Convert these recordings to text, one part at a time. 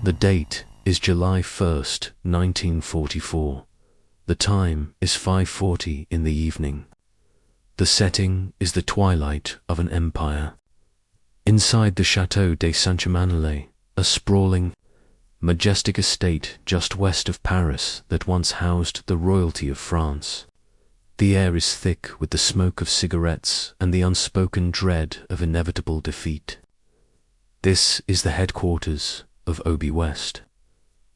The date is July 1st, 1944. The time is 5:40 in the evening. The setting is the twilight of an empire. Inside the Chateau de Saint-Germain-en-Laye, a sprawling, majestic estate just west of Paris that once housed the royalty of France. The air is thick with the smoke of cigarettes and the unspoken dread of inevitable defeat. This is the headquarters of OB West,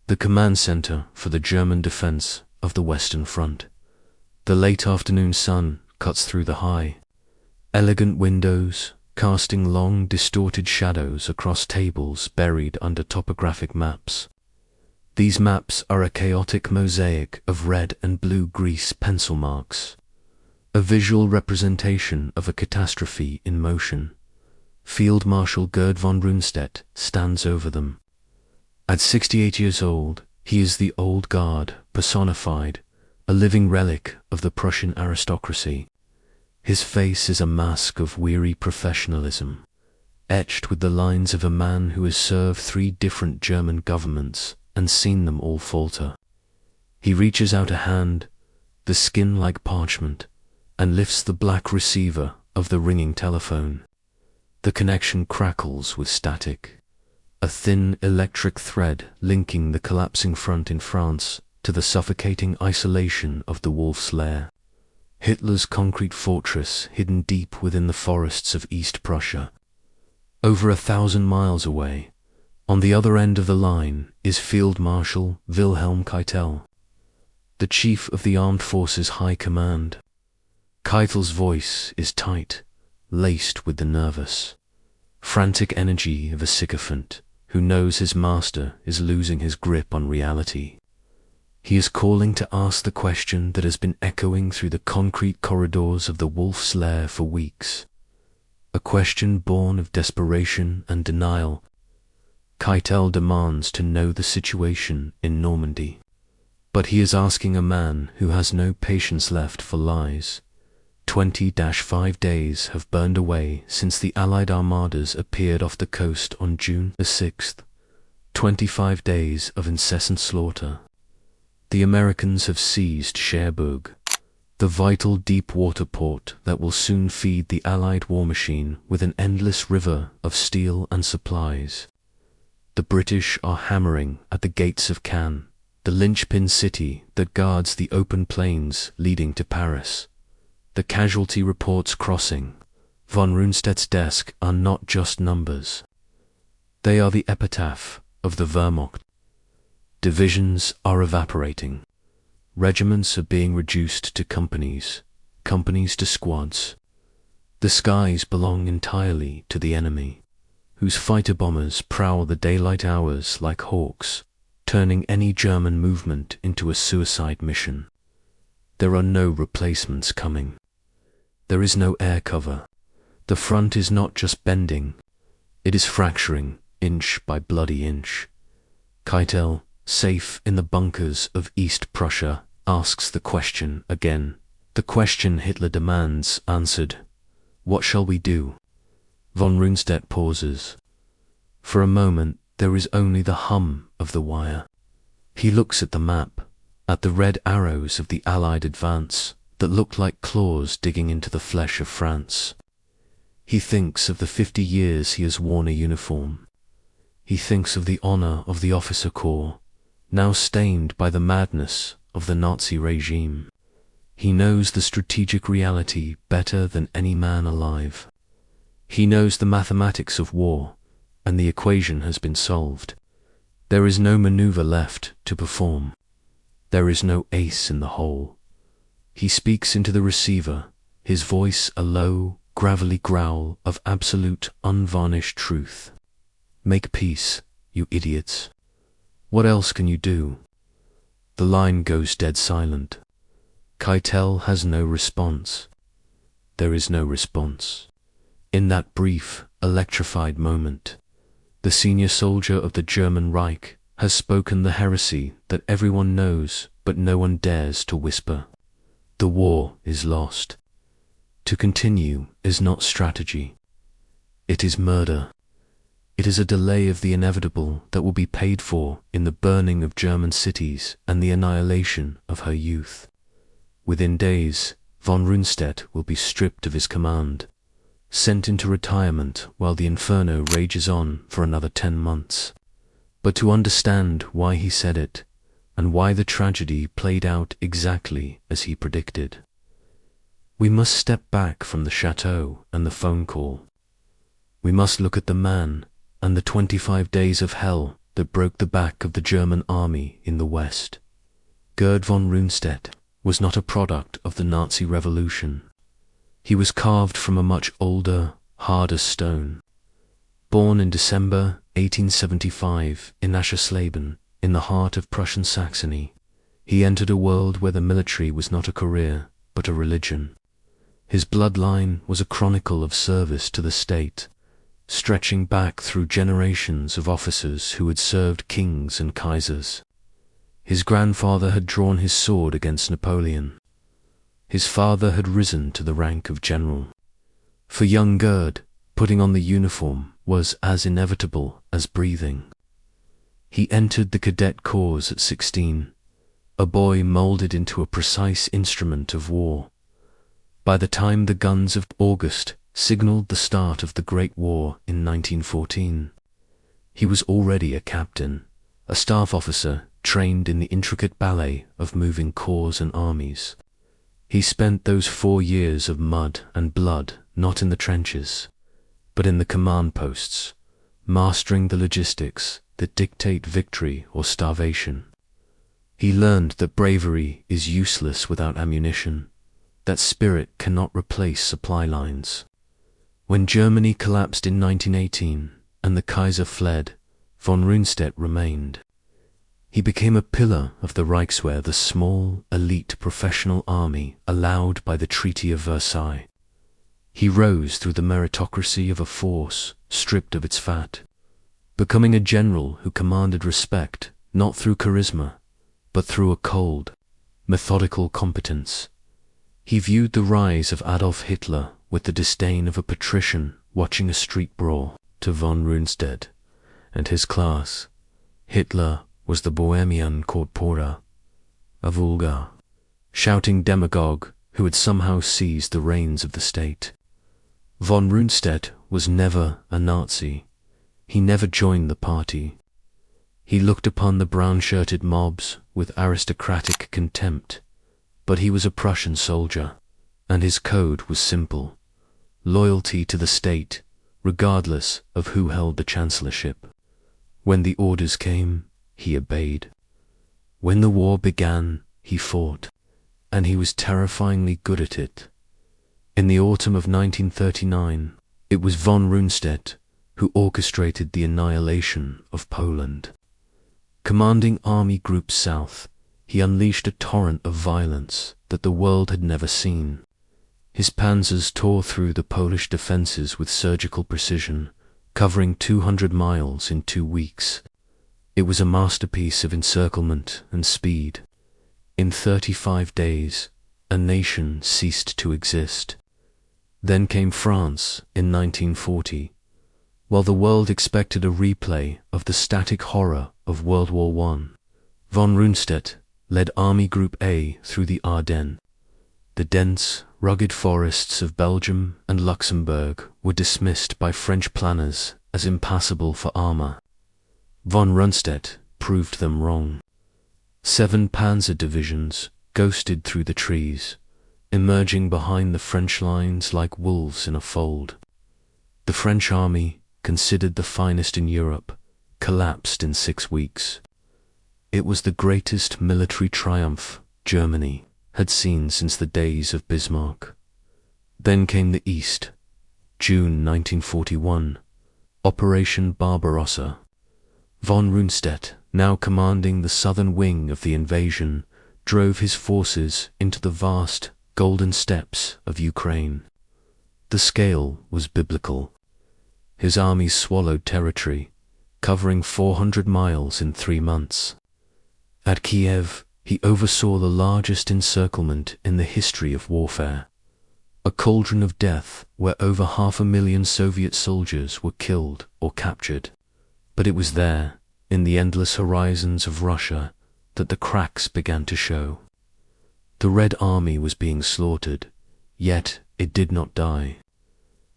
the command center for the German defense of the Western Front. The late afternoon sun cuts through the high, elegant windows, casting long, distorted shadows across tables buried under topographic maps. These maps are a chaotic mosaic of red and blue grease pencil marks, a visual representation of a catastrophe in motion. Field Marshal Gerd von Rundstedt stands over them. At 68 years old, he is the old guard personified, a living relic of the Prussian aristocracy. His face is a mask of weary professionalism, etched with the lines of a man who has served 3 different German governments and seen them all falter. He reaches out a hand, the skin like parchment, and lifts the black receiver of the ringing telephone. The connection crackles with static, a thin electric thread linking the collapsing front in France to the suffocating isolation of the Wolf's Lair, Hitler's concrete fortress hidden deep within the forests of East Prussia. Over 1,000 miles away, on the other end of the line, is Field Marshal Wilhelm Keitel, the chief of the Armed Forces High Command. Keitel's voice is tight, laced with the nervous, frantic energy of a sycophant who knows his master is losing his grip on reality. He is calling to ask the question that has been echoing through the concrete corridors of the Wolf's Lair for weeks, a question born of desperation and denial. Keitel demands to know the situation in Normandy, but he is asking a man who has no patience left for lies. 20-5 days have burned away since the Allied armadas appeared off the coast on June the 6th. 25 days of incessant slaughter. The Americans have seized Cherbourg, the vital deep water port that will soon feed the Allied war machine with an endless river of steel and supplies. The British are hammering at the gates of Cannes, the linchpin city that guards the open plains leading to Paris. The casualty reports crossing von Rundstedt's desk are not just numbers. They are the epitaph of the Wehrmacht. Divisions are evaporating. Regiments are being reduced to companies, companies to squads. The skies belong entirely to the enemy, whose fighter bombers prowl the daylight hours like hawks, turning any German movement into a suicide mission. There are no replacements coming. There is no air cover. The front is not just bending, it is fracturing inch by bloody inch. Keitel, safe in the bunkers of East Prussia, asks the question again, the question Hitler demands answered. What shall we do? Von Rundstedt pauses. For a moment there is only the hum of the wire. He looks at the map, at the red arrows of the Allied advance that look like claws digging into the flesh of France. He thinks of the 50 years he has worn a uniform. He thinks of the honor of the officer corps, now stained by the madness of the Nazi regime. He knows the strategic reality better than any man alive. He knows the mathematics of war, and the equation has been solved. There is no maneuver left to perform. There is no ace in the hole. He speaks into the receiver, his voice a low, gravelly growl of absolute, unvarnished truth. Make peace, you idiots. What else can you do? The line goes dead silent. Keitel has no response. There is no response. In that brief, electrified moment, the senior soldier of the German Reich has spoken the heresy that everyone knows but no one dares to whisper. The war is lost. To continue is not strategy. It is murder. It is a delay of the inevitable that will be paid for in the burning of German cities and the annihilation of her youth. Within days, von Rundstedt will be stripped of his command, sent into retirement while the inferno rages on for another 10 months. But to understand why he said it, and why the tragedy played out exactly as he predicted, we must step back from the chateau and the phone call. We must look at the man and the 25 days of hell that broke the back of the German army in the West. Gerd von Rundstedt was not a product of the Nazi Revolution. He was carved from a much older, harder stone. Born in December 1875 in Aschersleben, in the heart of Prussian Saxony, he entered a world where the military was not a career, but a religion. His bloodline was a chronicle of service to the state, stretching back through generations of officers who had served kings and kaisers. His grandfather had drawn his sword against Napoleon. His father had risen to the rank of general. For young Gerd, putting on the uniform was as inevitable as breathing. He entered the cadet corps at 16, a boy molded into a precise instrument of war. By the time the guns of August signaled the start of the Great War in 1914, he was already a captain, a staff officer trained in the intricate ballet of moving corps and armies. He spent those 4 years of mud and blood not in the trenches, but in the command posts, mastering the logistics that dictate victory or starvation. He learned that bravery is useless without ammunition, that spirit cannot replace supply lines. When Germany collapsed in 1918 and the Kaiser fled, von Rundstedt remained. He became a pillar of the Reichswehr, the small, elite professional army allowed by the Treaty of Versailles. He rose through the meritocracy of a force stripped of its fat, becoming a general who commanded respect not through charisma, but through a cold, methodical competence. He viewed the rise of Adolf Hitler with the disdain of a patrician watching a street brawl. To von Rundstedt and his class, Hitler was the Bohemian corpora, a vulgar, shouting demagogue who had somehow seized the reins of the state. Von Rundstedt was never a Nazi. He never joined the party. He looked upon the brown-shirted mobs with aristocratic contempt, but he was a Prussian soldier, and his code was simple: loyalty to the state, regardless of who held the chancellorship. When the orders came, he obeyed. When the war began, he fought, and he was terrifyingly good at it. In the autumn of 1939, it was von Rundstedt who orchestrated the annihilation of Poland. Commanding Army Group South, he unleashed a torrent of violence that the world had never seen. His panzers tore through the Polish defenses with surgical precision, covering 200 miles in 2 weeks. It was a masterpiece of encirclement and speed. In 35 days, a nation ceased to exist. Then came France in 1940. While the world expected a replay of the static horror of World War I, von Rundstedt led Army Group A through the Ardennes. The dense, rugged forests of Belgium and Luxembourg were dismissed by French planners as impassable for armor. Von Rundstedt proved them wrong. 7 panzer divisions ghosted through the trees, emerging behind the French lines like wolves in a fold. The French army, considered the finest in Europe, collapsed in 6 weeks. It was the greatest military triumph Germany had seen since the days of Bismarck. Then came the East, June 1941, Operation Barbarossa. Von Rundstedt, now commanding the southern wing of the invasion, drove his forces into the vast, golden steppes of Ukraine. The scale was biblical. His armies swallowed territory, covering 400 miles in 3 months. At Kiev, he oversaw the largest encirclement in the history of warfare. a cauldron of death where over 500,000 Soviet soldiers were killed or captured. But it was there, in the endless horizons of Russia, that the cracks began to show. The Red Army was being slaughtered, yet it did not die.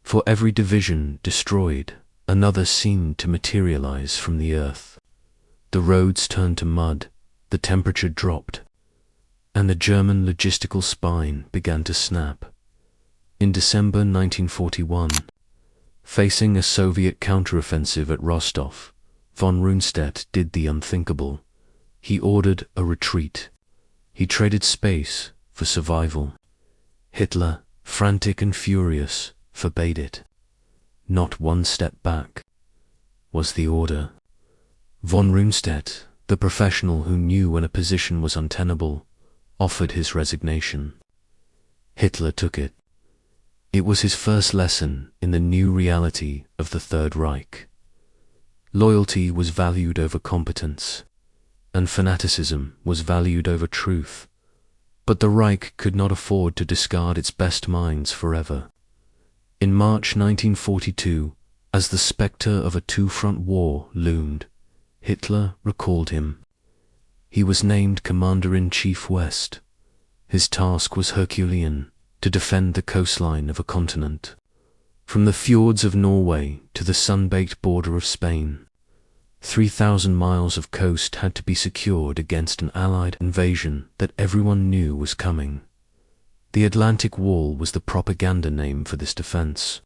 For every division destroyed, another seemed to materialize from the earth. The roads turned to mud, the temperature dropped, and the German logistical spine began to snap. In December 1941, facing a Soviet counteroffensive at Rostov, von Rundstedt did the unthinkable. He ordered a retreat. He traded space for survival. Hitler, frantic and furious, forbade it. Not one step back, was the order. Von Rundstedt, the professional who knew when a position was untenable, offered his resignation. Hitler took it. It was his first lesson in the new reality of the Third Reich. Loyalty was valued over competence, and fanaticism was valued over truth. But the Reich could not afford to discard its best minds forever. In March 1942, as the spectre of a two-front war loomed, Hitler recalled him. He was named Commander-in-Chief West. His task was Herculean, to defend the coastline of a continent, from the fjords of Norway to the sun-baked border of Spain. 3,000 miles of coast had to be secured against an Allied invasion that everyone knew was coming. The Atlantic Wall was the propaganda name for this defense,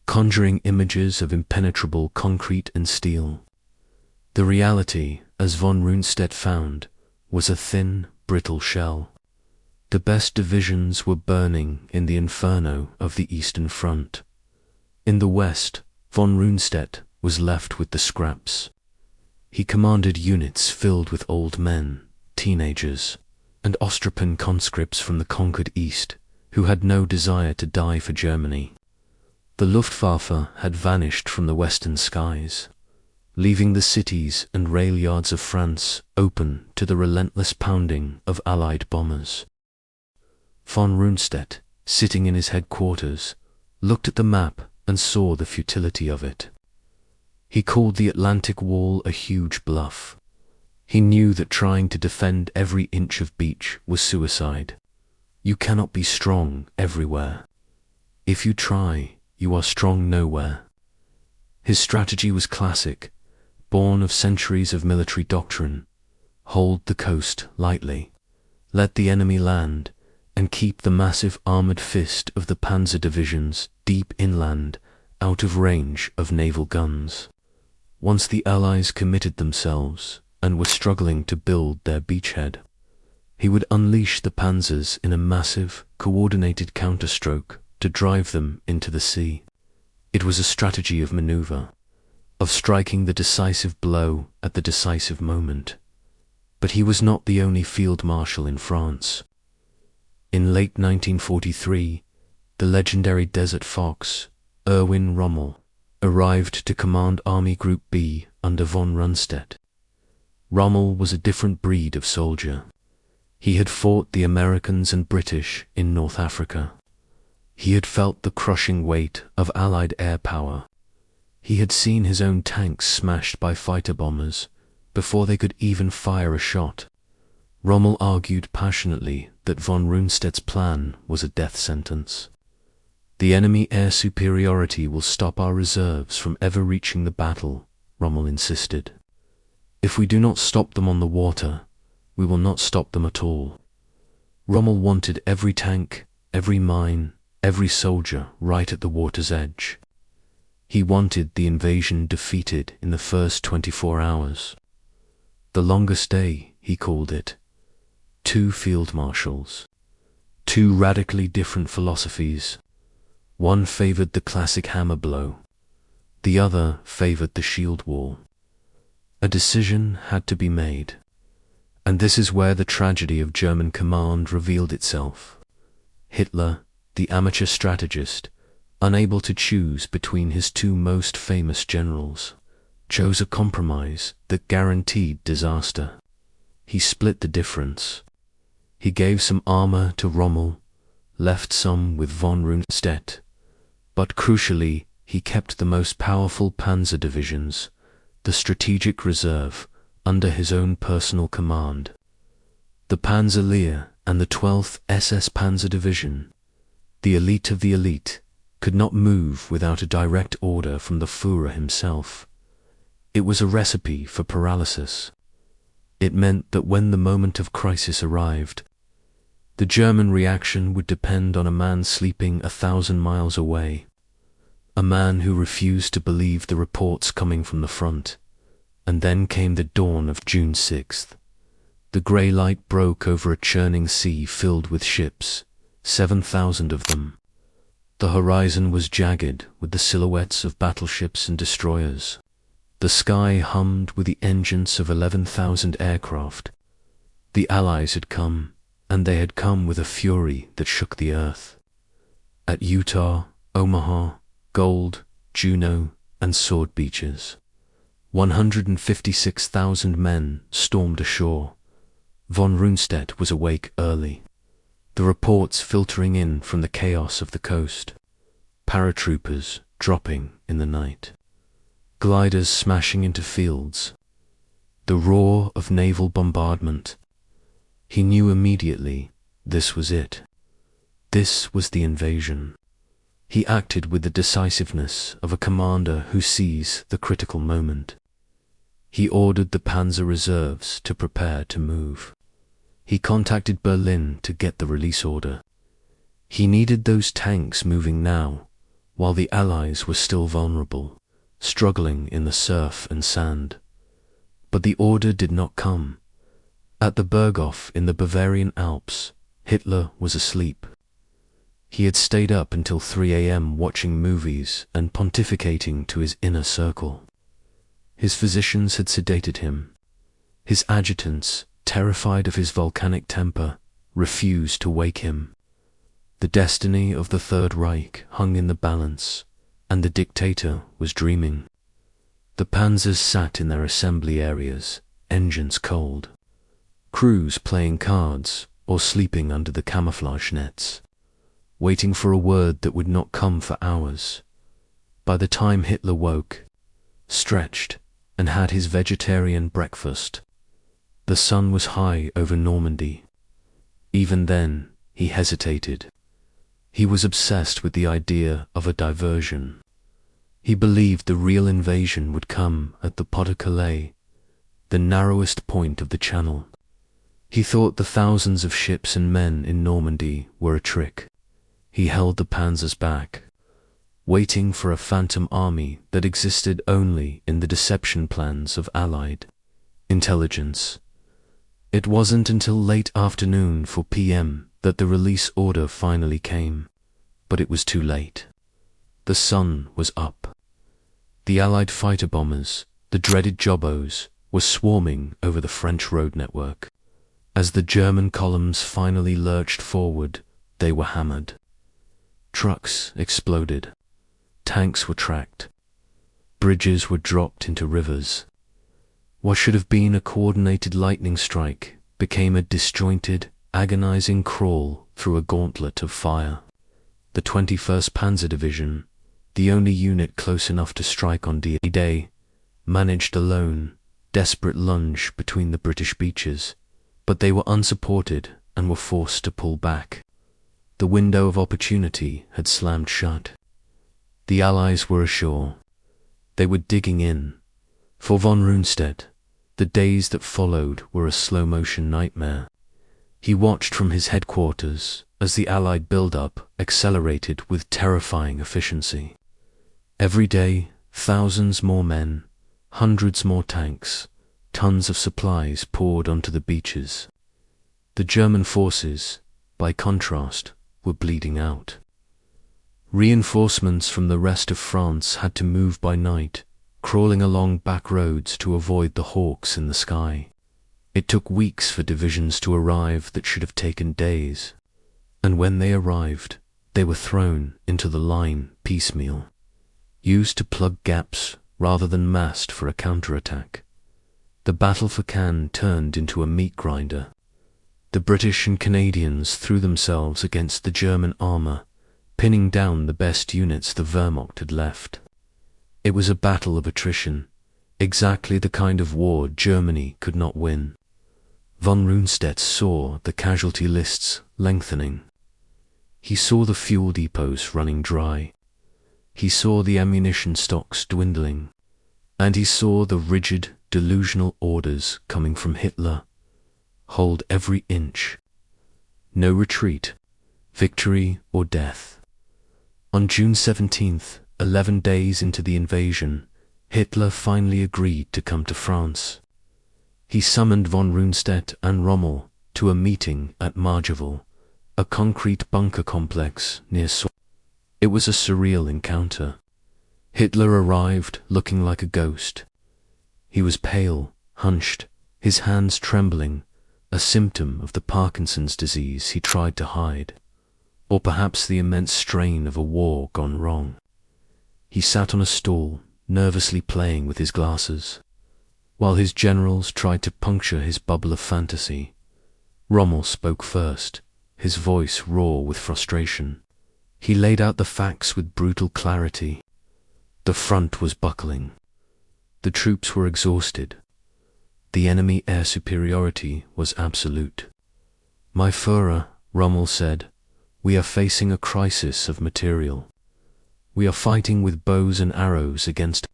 conjuring images of impenetrable concrete and steel. The reality, as von Rundstedt found, was a thin, brittle shell. The best divisions were burning in the inferno of the Eastern Front. In the West, von Rundstedt was left with the scraps. He commanded units filled with old men, teenagers, and Ostropin conscripts from the conquered East, who had no desire to die for Germany. The Luftwaffe had vanished from the western skies, leaving the cities and rail yards of France open to the relentless pounding of Allied bombers. Von Rundstedt, sitting in his headquarters, looked at the map and saw the futility of it. He called the Atlantic Wall a huge bluff. He knew that trying to defend every inch of beach was suicide. You cannot be strong everywhere. If you try, you are strong nowhere. His strategy was classic, born of centuries of military doctrine. Hold the coast lightly, let the enemy land, and keep the massive armored fist of the panzer divisions deep inland, out of range of naval guns. Once the Allies committed themselves and were struggling to build their beachhead, he would unleash the panzers in a massive, coordinated counterstroke to drive them into the sea. It was a strategy of maneuver, of striking the decisive blow at the decisive moment. But he was not the only field marshal in France. In late 1943, the legendary Desert Fox, Erwin Rommel, arrived to command Army Group B under von Rundstedt. Rommel was a different breed of soldier. He had fought the Americans and British in North Africa. He had felt the crushing weight of Allied air power. He had seen his own tanks smashed by fighter bombers before they could even fire a shot. Rommel argued passionately that von Rundstedt's plan was a death sentence. The enemy air superiority will stop our reserves from ever reaching the battle, Rommel insisted. If we do not stop them on the water, we will not stop them at all. Rommel wanted every tank, every mine, every soldier right at the water's edge. He wanted the invasion defeated in the first 24 hours. The longest day, he called it. 2 field marshals. 2 radically different philosophies. One favored the classic hammer blow. The other favored the shield wall. A decision had to be made. And this is where the tragedy of German command revealed itself. Hitler, the amateur strategist, unable to choose between his 2 most famous generals, chose a compromise that guaranteed disaster. He split the difference. He gave some armor to Rommel, left some with von Rundstedt, but crucially, he kept the most powerful panzer divisions, the strategic reserve, under his own personal command. The Panzer Lehr and the 12th SS Panzer Division, the elite of the elite, could not move without a direct order from the Führer himself. It was a recipe for paralysis. It meant that when the moment of crisis arrived, the German reaction would depend on a man sleeping 1,000 miles away, a man who refused to believe the reports coming from the front. And then came the dawn of June 6th. The grey light broke over a churning sea filled with ships, 7,000 of them. The horizon was jagged with the silhouettes of battleships and destroyers. The sky hummed with the engines of 11,000 aircraft. The Allies had come, and they had come with a fury that shook the earth. At Utah, Omaha, Gold, Juneau, and Sword Beaches, 156,000 men stormed ashore. Von Rundstedt was awake early, the reports filtering in from the chaos of the coast, paratroopers dropping in the night, gliders smashing into fields, the roar of naval bombardment. He knew immediately this was it. This was the invasion. He acted with the decisiveness of a commander who sees the critical moment. He ordered the panzer reserves to prepare to move. He contacted Berlin to get the release order. He needed those tanks moving now, while the Allies were still vulnerable, struggling in the surf and sand. But the order did not come. At the Berghof in the Bavarian Alps, Hitler was asleep. He had stayed up until 3 a.m. watching movies and pontificating to his inner circle. His physicians had sedated him. His adjutants, terrified of his volcanic temper, refused to wake him. The destiny of the Third Reich hung in the balance, and the dictator was dreaming. The panzers sat in their assembly areas, engines cold, crews playing cards or sleeping under the camouflage nets, waiting for a word that would not come for hours. By the time Hitler woke, stretched, and had his vegetarian breakfast, the sun was high over Normandy. Even then, he hesitated. He was obsessed with the idea of a diversion. He believed the real invasion would come at the Pas-de-Calais, the narrowest point of the Channel. He thought the thousands of ships and men in Normandy were a trick. He held the panzers back, waiting for a phantom army that existed only in the deception plans of Allied intelligence. It wasn't until late afternoon, 4 p.m., that the release order finally came, but it was too late. The sun was up. The Allied fighter bombers, the dreaded Jobos, were swarming over the French road network. As the German columns finally lurched forward, they were hammered. Trucks exploded. Tanks were tracked. Bridges were dropped into rivers. What should have been a coordinated lightning strike became a disjointed, agonizing crawl through a gauntlet of fire. The 21st Panzer Division, the only unit close enough to strike on D-Day, managed a lone, desperate lunge between the British beaches, but they were unsupported and were forced to pull back. The window of opportunity had slammed shut. The Allies were ashore. They were digging in. For von Rundstedt, the days that followed were a slow-motion nightmare. He watched from his headquarters as the Allied build-up accelerated with terrifying efficiency. Every day, thousands more men, hundreds more tanks, tons of supplies poured onto the beaches. The German forces, by contrast, were bleeding out. Reinforcements from the rest of France had to move by night, crawling along back roads to avoid the hawks in the sky. It took weeks for divisions to arrive that should have taken days, and when they arrived, they were thrown into the line piecemeal, used to plug gaps rather than massed for a counterattack. The battle for Cannes turned into a meat grinder. The British and Canadians threw themselves against the German armor, pinning down the best units the Wehrmacht had left. It was a battle of attrition, exactly the kind of war Germany could not win. Von Rundstedt saw the casualty lists lengthening. He saw the fuel depots running dry. He saw the ammunition stocks dwindling. And he saw the rigid, delusional orders coming from Hitler. Hold every inch. No retreat, victory or death. On June 17th, 11 days into the invasion, Hitler finally agreed to come to France. He summoned von Rundstedt and Rommel to a meeting at Margeval, a concrete bunker complex near It was a surreal encounter. Hitler arrived looking like a ghost. He was pale, hunched, his hands trembling, a symptom of the Parkinson's disease he tried to hide, or perhaps the immense strain of a war gone wrong. He sat on a stool, nervously playing with his glasses, while his generals tried to puncture his bubble of fantasy. Rommel spoke first, his voice raw with frustration. He laid out the facts with brutal clarity. The front was buckling. The troops were exhausted. The enemy air superiority was absolute. "My Führer," Rommel said, "we are facing a crisis of material. We are fighting with bows and arrows against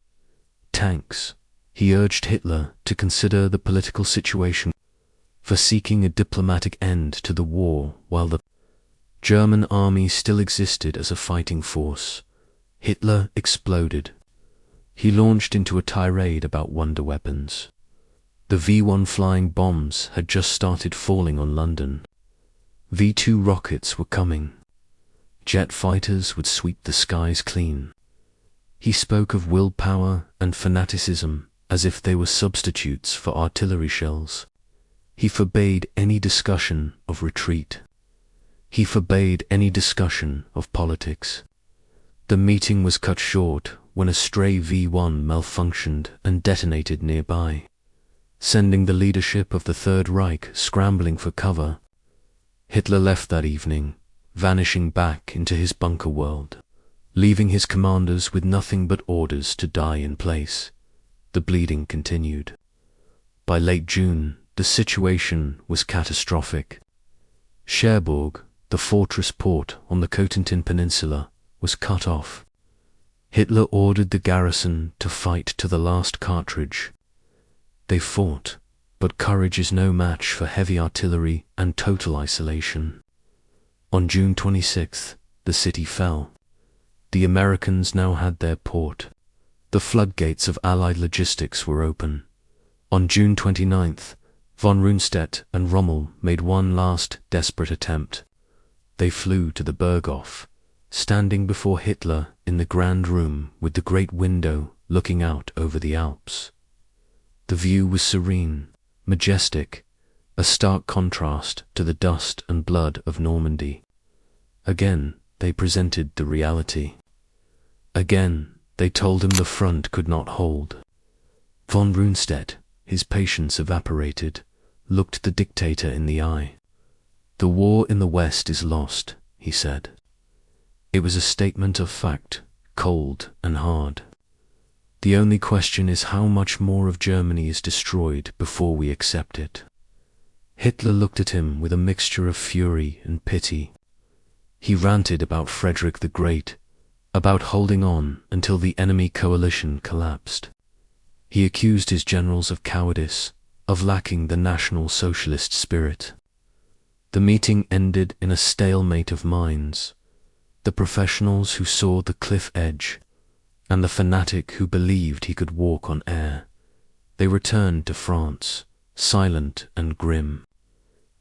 tanks." He urged Hitler to consider the political situation for seeking a diplomatic end to the war while the German army still existed as a fighting force. Hitler exploded. He launched into a tirade about wonder weapons. The V-1 flying bombs had just started falling on London. V-2 rockets were coming. Jet fighters would sweep the skies clean. He spoke of willpower and fanaticism as if they were substitutes for artillery shells. He forbade any discussion of retreat. He forbade any discussion of politics. The meeting was cut short when a stray V-1 malfunctioned and detonated nearby, sending the leadership of the Third Reich scrambling for cover. Hitler left that evening, vanishing back into his bunker world, leaving his commanders with nothing but orders to die in place. The bleeding continued. By late June, the situation was catastrophic. Cherbourg, the fortress port on the Cotentin Peninsula, was cut off. Hitler ordered the garrison to fight to the last cartridge. They fought, but courage is no match for heavy artillery and total isolation. On June 26th, the city fell. The Americans now had their port. The floodgates of Allied logistics were open. On June 29th, von Rundstedt and Rommel made one last desperate attempt. They flew to the Berghof, standing before Hitler in the grand room with the great window looking out over the Alps. The view was serene, majestic, a stark contrast to the dust and blood of Normandy. Again, they presented the reality. Again, they told him the front could not hold. Von Rundstedt, his patience evaporated, looked the dictator in the eye. "The war in the West is lost," he said. It was a statement of fact, cold and hard. The only question is how much more of Germany is destroyed before we accept it. Hitler looked at him with a mixture of fury and pity. He ranted about Frederick the Great, about holding on until the enemy coalition collapsed. He accused his generals of cowardice, of lacking the National Socialist spirit. The meeting ended in a stalemate of minds. The professionals who saw the cliff edge, and the fanatic who believed he could walk on air. They returned to France, silent and grim.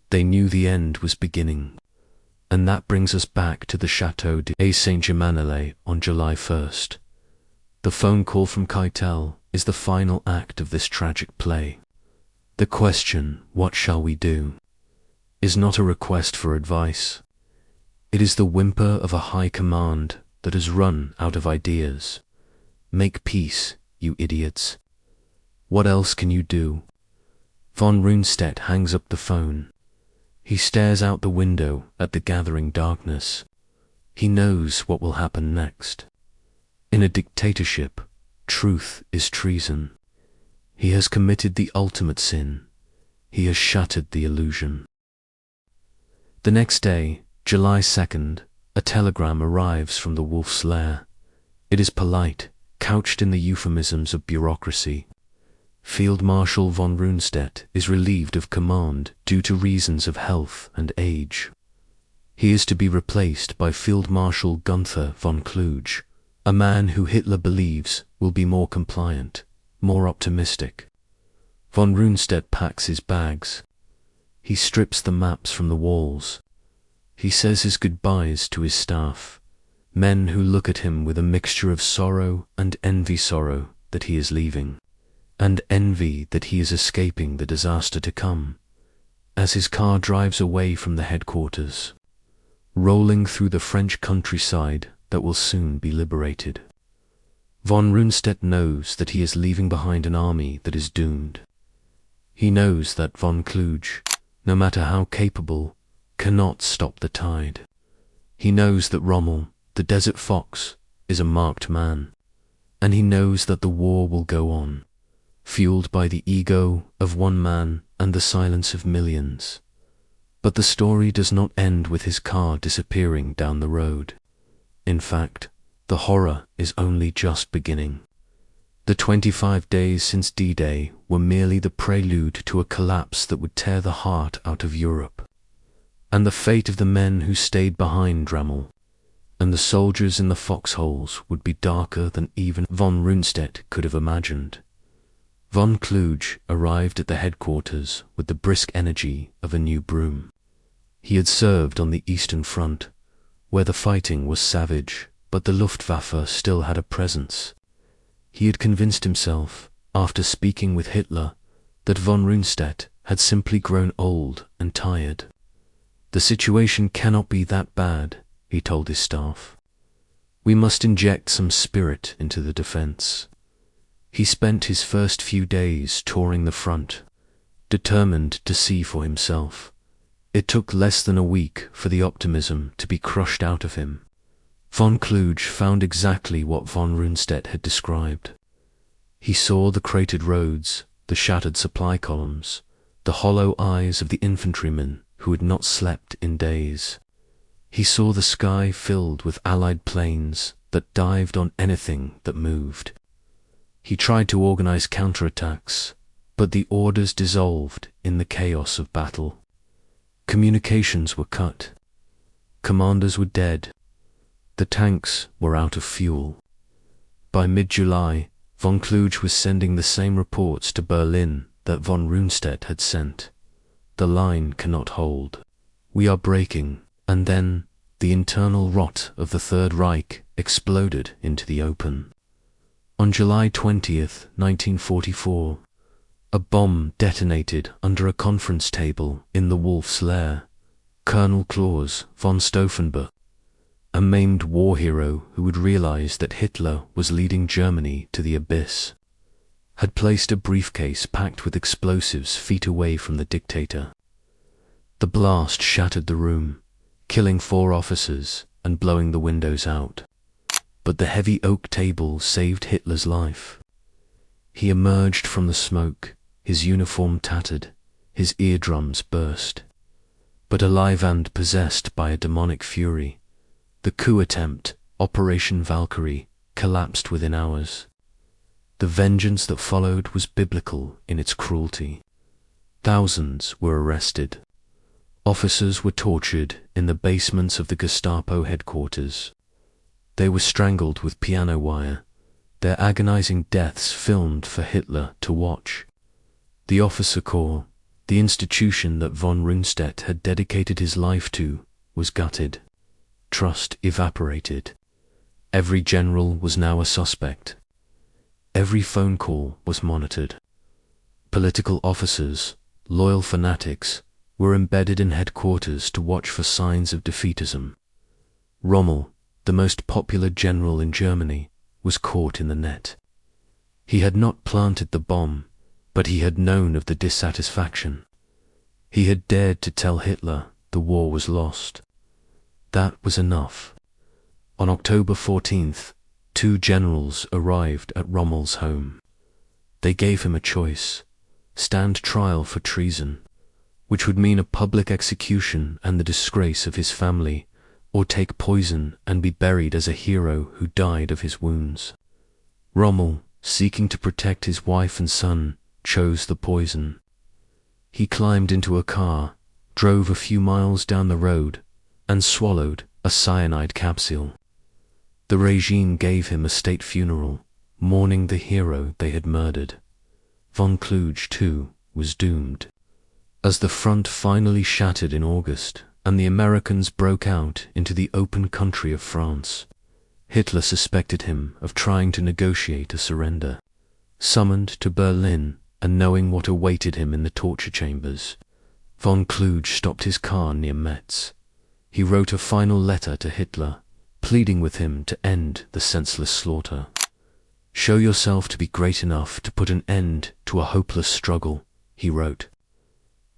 They knew the end was beginning. And that brings us back to the Chateau de Saint-Germain-en-Laye on July 1st. The phone call from Keitel is the final act of this tragic play. The question, "What shall we do?" is not a request for advice. It is the whimper of a high command that has run out of ideas. Make peace, you idiots. What else can you do? Von Rundstedt hangs up the phone. He stares out the window at the gathering darkness. He knows what will happen next. In a dictatorship, truth is treason. He has committed the ultimate sin. He has shattered the illusion. The next day, July 2nd, a telegram arrives from the Wolf's Lair. It is polite, couched in the euphemisms of bureaucracy. Field Marshal von Rundstedt is relieved of command due to reasons of health and age. He is to be replaced by Field Marshal Gunther von Kluge, a man who Hitler believes will be more compliant, more optimistic. Von Rundstedt packs his bags. He strips the maps from the walls. He says his goodbyes to his staff, men who look at him with a mixture of sorrow and envy-sorrow that he is leaving, and envy that he is escaping the disaster to come, as his car drives away from the headquarters, rolling through the French countryside that will soon be liberated. Von Rundstedt knows that he is leaving behind an army that is doomed. He knows that von Kluge, no matter how capable, cannot stop the tide. He knows that Rommel, the desert fox, is a marked man, and he knows that the war will go on, fueled by the ego of one man and the silence of millions. But the story does not end with his car disappearing down the road. In fact, the horror is only just beginning. The 25 days since D-Day were merely the prelude to a collapse that would tear the heart out of Europe. And the fate of the men who stayed behind Rommel and the soldiers in the foxholes would be darker than even von Rundstedt could have imagined. Von Kluge arrived at the headquarters with the brisk energy of a new broom. He had served on the Eastern Front, where the fighting was savage, but the Luftwaffe still had a presence. He had convinced himself, after speaking with Hitler, that von Rundstedt had simply grown old and tired. The situation cannot be that bad, he told his staff. We must inject some spirit into the defense. He spent his first few days touring the front, determined to see for himself. It took less than a week for the optimism to be crushed out of him. Von Kluge found exactly what von Rundstedt had described. He saw the cratered roads, the shattered supply columns, the hollow eyes of the infantrymen who had not slept in days. He saw the sky filled with Allied planes that dived on anything that moved. He tried to organize counterattacks, but the orders dissolved in the chaos of battle. Communications were cut. Commanders were dead. The tanks were out of fuel. By mid-July, von Kluge was sending the same reports to Berlin that von Rundstedt had sent. The line cannot hold. We are breaking. And then the internal rot of the Third Reich exploded into the open. On July 20th, 1944, a bomb detonated under a conference table in the Wolf's Lair. Colonel Klaus von Stauffenberg, a maimed war hero who had realized that Hitler was leading Germany to the abyss, had placed a briefcase packed with explosives feet away from the dictator. The blast shattered the room, killing 4 officers and blowing the windows out. But the heavy oak table saved Hitler's life. He emerged from the smoke, his uniform tattered, his eardrums burst. But alive and possessed by a demonic fury, the coup attempt, Operation Valkyrie, collapsed within hours. The vengeance that followed was biblical in its cruelty. Thousands were arrested. Officers were tortured in the basements of the Gestapo headquarters. They were strangled with piano wire, their agonizing deaths filmed for Hitler to watch. The officer corps, the institution that von Rundstedt had dedicated his life to, was gutted. Trust evaporated. Every general was now a suspect. Every phone call was monitored. Political officers, loyal fanatics, were embedded in headquarters to watch for signs of defeatism. Rommel, the most popular general in Germany, was caught in the net. He had not planted the bomb, but he had known of the dissatisfaction. He had dared to tell Hitler the war was lost. That was enough. On October 14th, 2 generals arrived at Rommel's home. They gave him a choice: stand trial for treason, which would mean a public execution and the disgrace of his family, or take poison and be buried as a hero who died of his wounds. Rommel, seeking to protect his wife and son, chose the poison. He climbed into a car, drove a few miles down the road, and swallowed a cyanide capsule. The regime gave him a state funeral, mourning the hero they had murdered. Von Kluge, too, was doomed. As the front finally shattered in August, and the Americans broke out into the open country of France, Hitler suspected him of trying to negotiate a surrender. Summoned to Berlin and knowing what awaited him in the torture chambers, von Kluge stopped his car near Metz. He wrote a final letter to Hitler, pleading with him to end the senseless slaughter. "Show yourself to be great enough to put an end to a hopeless struggle," he wrote.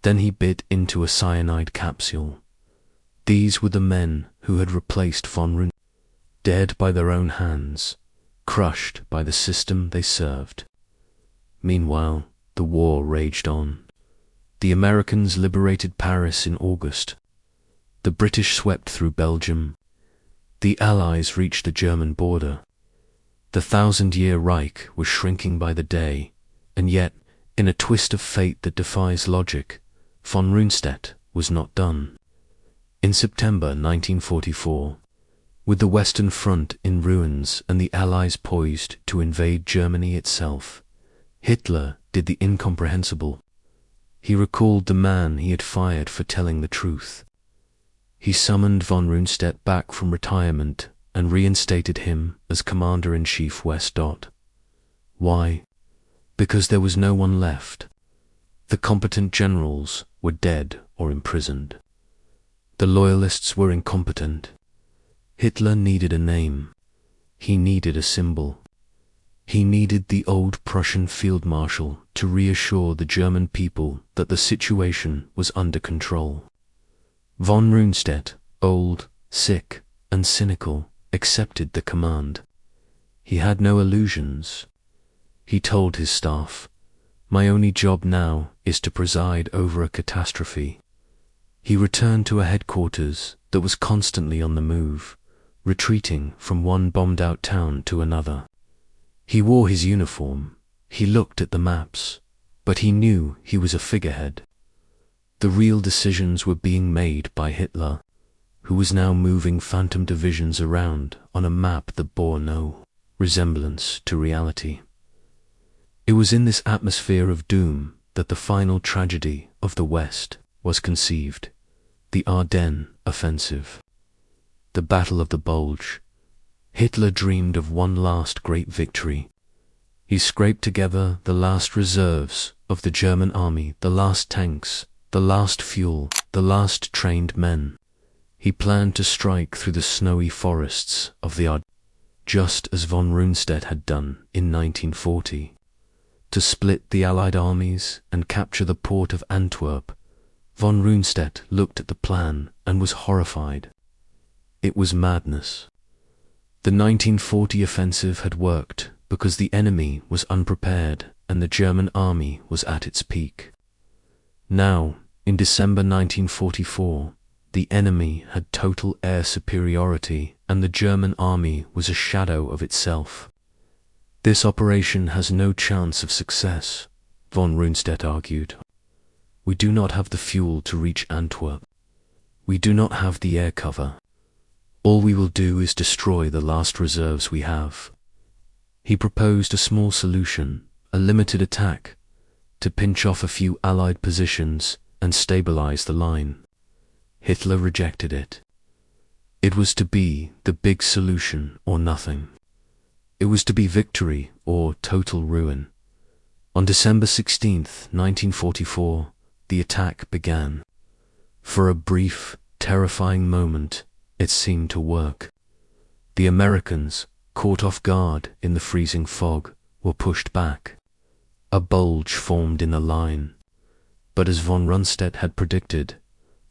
Then he bit into a cyanide capsule. These were the men who had replaced von Rundstedt, dead by their own hands, crushed by the system they served. Meanwhile, the war raged on. The Americans liberated Paris in August. The British swept through Belgium. The Allies reached the German border. The 1,000-year Reich was shrinking by the day, and yet, in a twist of fate that defies logic, von Rundstedt was not done. In September 1944, with the Western Front in ruins and the Allies poised to invade Germany itself, Hitler did the incomprehensible. He recalled the man he had fired for telling the truth. He summoned von Rundstedt back from retirement and reinstated him as Commander-in-Chief West. Why? Because there was no one left. The competent generals were dead or imprisoned. The loyalists were incompetent. Hitler needed a name. He needed a symbol. He needed the old Prussian field marshal to reassure the German people that the situation was under control. Von Rundstedt, old, sick, and cynical, accepted the command. He had no illusions. He told his staff, "My only job now is to preside over a catastrophe." He returned to a headquarters that was constantly on the move, retreating from one bombed-out town to another. He wore his uniform, he looked at the maps, but he knew he was a figurehead. The real decisions were being made by Hitler, who was now moving phantom divisions around on a map that bore no resemblance to reality. It was in this atmosphere of doom that the final tragedy of the West was conceived: the Ardennes offensive. The Battle of the Bulge. Hitler dreamed of one last great victory. He scraped together the last reserves of the German army, the last tanks, the last fuel, the last trained men. He planned to strike through the snowy forests of the Ardennes, just as von Rundstedt had done in 1940. To split the Allied armies and capture the port of Antwerp, von Rundstedt looked at the plan and was horrified. It was madness. The 1940 offensive had worked because the enemy was unprepared and the German army was at its peak. Now, in December 1944, the enemy had total air superiority and the German army was a shadow of itself. This operation has no chance of success, von Rundstedt argued. We do not have the fuel to reach Antwerp. We do not have the air cover. All we will do is destroy the last reserves we have. He proposed a small solution, a limited attack, to pinch off a few Allied positions and stabilize the line. Hitler rejected it. It was to be the big solution or nothing. It was to be victory or total ruin. On December 16th, 1944, the attack began. For a brief, terrifying moment, it seemed to work. The Americans, caught off guard in the freezing fog, were pushed back. A bulge formed in the line. But as von Rundstedt had predicted,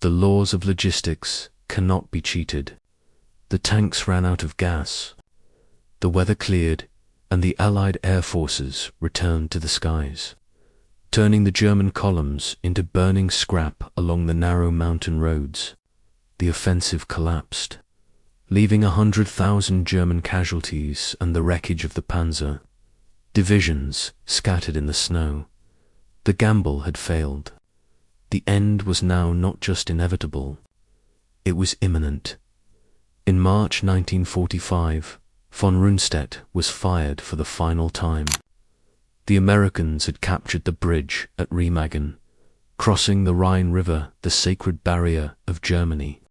the laws of logistics cannot be cheated. The tanks ran out of gas. The weather cleared, and the Allied air forces returned to the skies, turning the German columns into burning scrap along the narrow mountain roads. The offensive collapsed, leaving 100,000 German casualties and the wreckage of the panzer, divisions scattered in the snow. The gamble had failed. The end was now not just inevitable, it was imminent. In March 1945, von Rundstedt was fired for the final time. The Americans had captured the bridge at Remagen, crossing the Rhine River, the sacred barrier of Germany.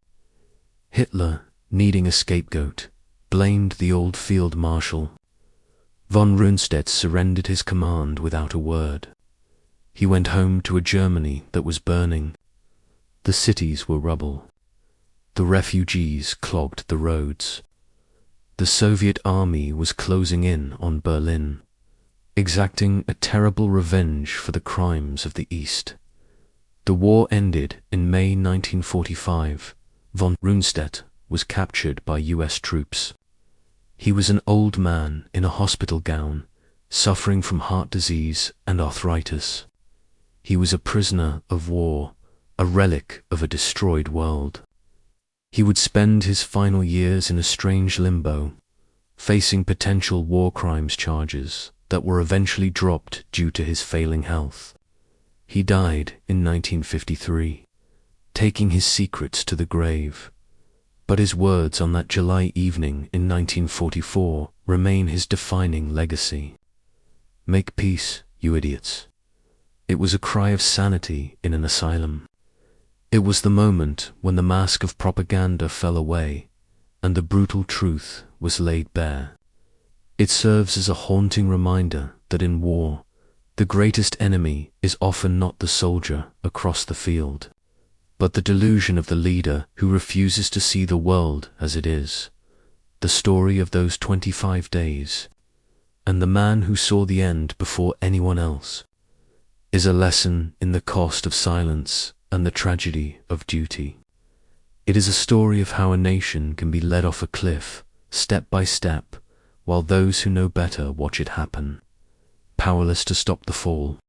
Hitler, needing a scapegoat, blamed the old field marshal. Von Rundstedt surrendered his command without a word. He went home to a Germany that was burning. The cities were rubble. The refugees clogged the roads. The Soviet army was closing in on Berlin, exacting a terrible revenge for the crimes of the East. The war ended in May 1945. Von Rundstedt was captured by US troops. He was an old man in a hospital gown, suffering from heart disease and arthritis. He was a prisoner of war, a relic of a destroyed world. He would spend his final years in a strange limbo, facing potential war crimes charges that were eventually dropped due to his failing health. He died in 1953, taking his secrets to the grave. But his words on that July evening in 1944 remain his defining legacy. "Make peace, you idiots." It was a cry of sanity in an asylum. It was the moment when the mask of propaganda fell away and the brutal truth was laid bare. It serves as a haunting reminder that in war, the greatest enemy is often not the soldier across the field, but the delusion of the leader who refuses to see the world as it is. The story of those 25 days, and the man who saw the end before anyone else, is a lesson in the cost of silence and the tragedy of duty. It is a story of how a nation can be led off a cliff, step by step, while those who know better watch it happen, powerless to stop the fall.